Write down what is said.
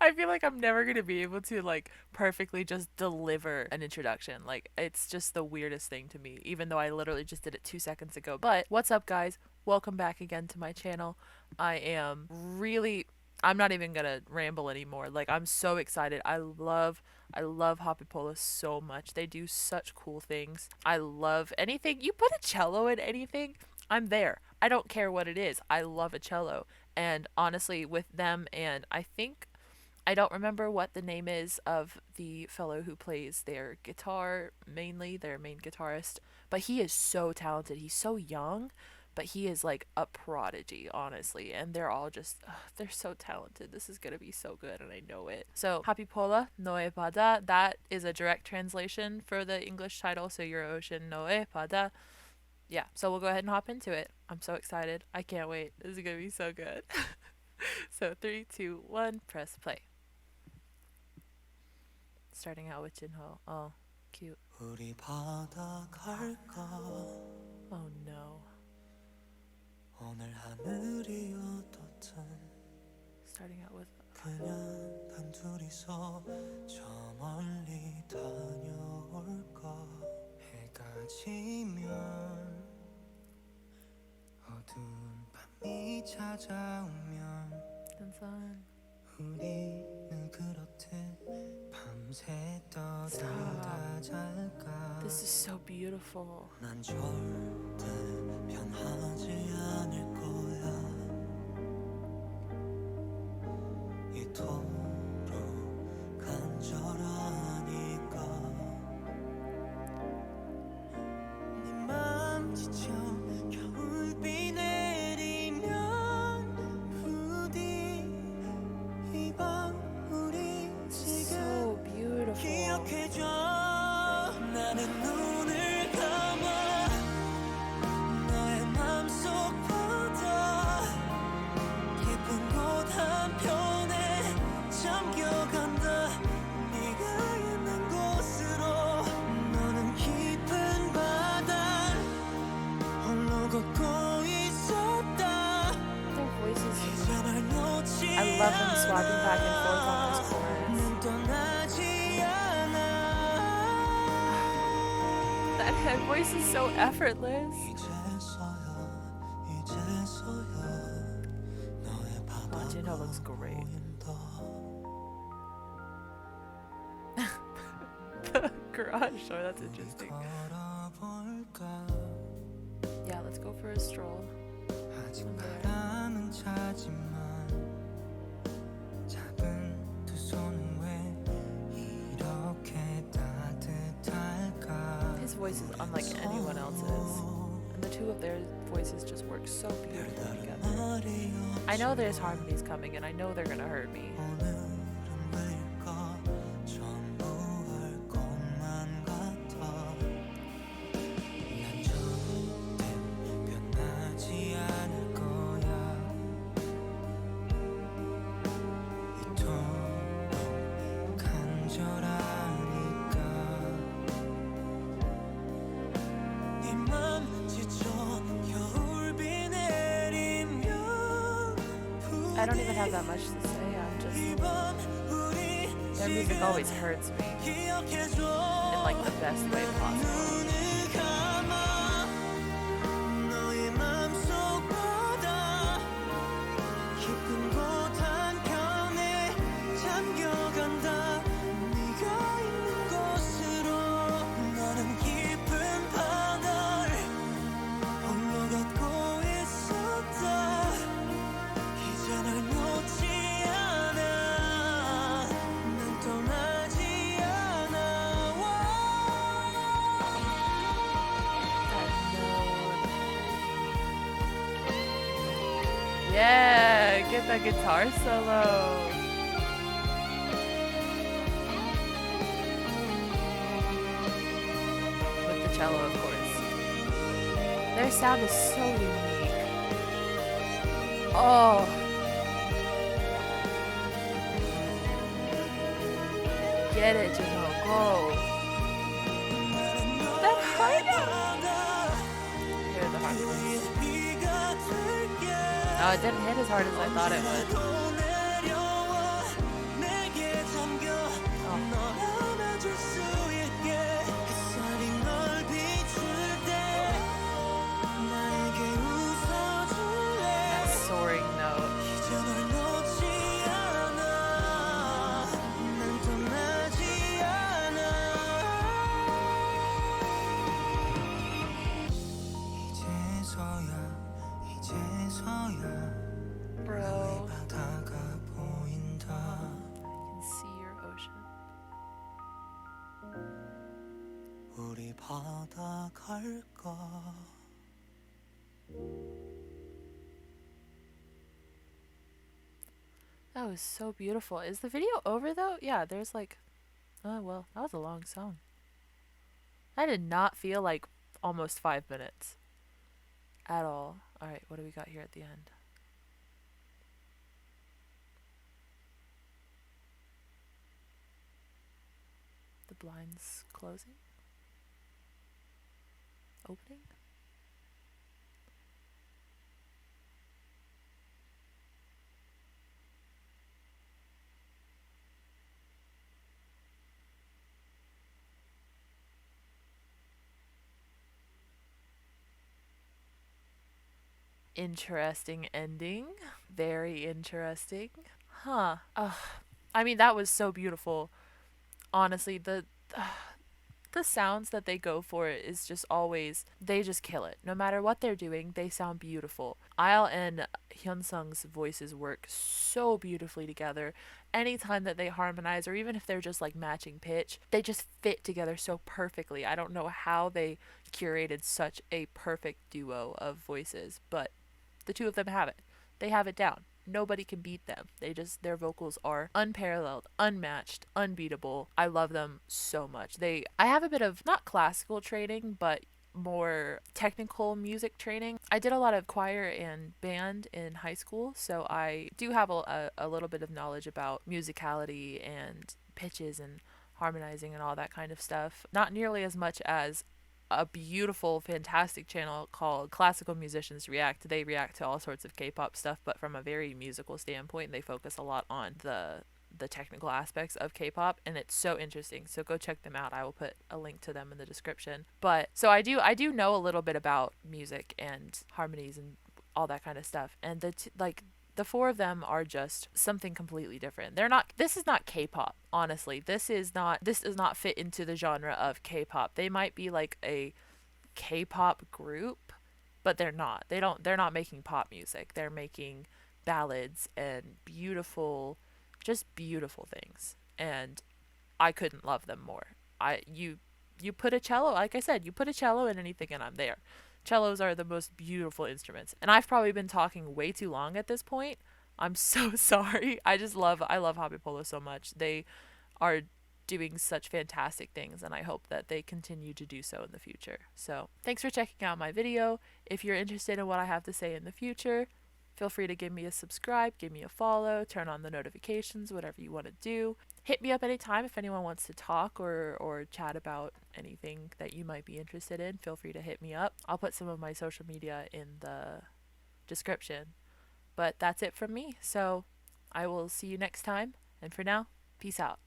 I feel like I'm never gonna be able to like perfectly just deliver an introduction. Like it's just the weirdest thing to me, even though I literally just did it 2 seconds ago. But what's up, guys? Welcome back again to my channel. I am really I'm not even gonna ramble anymore. Like I'm so excited. I love Hoppipolla so much. They do such cool things. I love anything. You put a cello in anything, I'm there. I don't care what it is. I love a cello. And honestly, with them, and I don't remember what the name is of the fellow who plays their guitar, mainly their main guitarist, but he is so talented. He's so young, but he is like a prodigy, honestly. And they're all just, they're so talented. This is gonna be so good, and I know it. So, Hoppipolla Noe Pada, that is a direct translation for the English title. So, Your Ocean Noe Pada. Yeah, so we'll go ahead and hop into it. I'm so excited. I can't wait. This is gonna be so good. So, 3, 2, 1, press play. Starting out with Jinho. Oh, cute. 우리 바다 갈까 Oh no. 오늘 하늘이 어떻든 Starting out with 그냥 단둘이서 저 멀리 다녀올까 해가 지면 어두운 밤이 찾아오면 Hyunsang. 우리는 그렇듯 밤새 떠들다 잘까 This is so beautiful. 난 절대 변하지 않을 거야 이토록 간절하니까 네 맘 지쳐 겨울비 내리면 부디 이 밤 우리 So 지금 beautiful. 기억해줘 나는 눈을 감아 너의 맘속보다 깊은 곳 한편에 잠겨간다 네가 있는 곳으로 너는 깊은 바다를 홀로 걷고 있었다 Their voices. 이제 날 놓지 I love them swapping back and forth on this chorus. 난 떠나지 않아 That voice is so effortless. 이제서야 너의 Oh, Jinho looks great. The garage door, that's interesting. 걸어볼까 Yeah, let's go for a stroll. 아직 from there. 바람은 차지만 작은 두 손은 왜 이렇게 따뜻할까 His voice is unlike anyone else's. And the two of their voices just work so beautifully together. I know there's harmonies coming, and I know they're gonna hurt me. 오늘은 왜일까 전부 할 것만 같아 난 절대 변하지 않을 거야 이토록 간절하니까 네 맘 지쳐 겨울비 내리면 I don't even have that much to say. I'm just their music always hurts me in like the best way possible. Yeah, get that guitar solo. With the cello, of course. Their sound is so unique. Oh. Get it, Jinho. Go. That hard. Here, the hard ones. Oh, it didn't hit as hard as I thought it would. 받아갈까 That was so beautiful. Is the video over though? Yeah, there's like, oh well, that was a long song. I did not feel like almost 5 minutes at all. All right, what do we got here at the end? The blinds closing? Opening? Interesting ending. Very interesting. Huh. I mean, that was so beautiful. Honestly, the sounds that they go for is just always, they just kill it. No matter what they're doing, they sound beautiful. I'll and Hyunsang's voices work so beautifully together. Anytime that they harmonize, or even if they're just like matching pitch, they just fit together so perfectly. I don't know how they curated such a perfect duo of voices, but the two of them have it. They have it down. Nobody can beat them. Their vocals are unparalleled, unmatched, unbeatable. I love them so much. I have a bit of not classical training, but more technical music training. I did a lot of choir and band in high school, so I do have a little bit of knowledge about musicality and pitches and harmonizing and all that kind of stuff. Not nearly as much as a beautiful, fantastic channel called Classical Musicians React. They react to all sorts of K-pop stuff, but from a very musical standpoint, they focus a lot on the technical aspects of K-pop, and it's so interesting. So go check them out. I will put a link to them in the description. But so I do know a little bit about music and harmonies and all that kind of stuff. And the four of them are just something completely different. This is not K-pop, honestly. This does not fit into the genre of K-pop. They might be like a K-pop group, but they're not making pop music. They're making ballads and just beautiful things. And I couldn't love them more. You put a cello, like I said, you put a cello in anything and I'm there. Cellos are the most beautiful instruments. And I've probably been talking way too long at this point. I'm so sorry. I love Hoppipolla so much. They are doing such fantastic things, and I hope that they continue to do so in the future. So, thanks for checking out my video. If you're interested in what I have to say in the future, feel free to give me a subscribe, give me a follow, turn on the notifications, whatever you want to do. Hit me up anytime if anyone wants to talk or chat about anything that you might be interested in. Feel free to hit me up. I'll put some of my social media in the description. But that's it from me. So I will see you next time. And for now, peace out.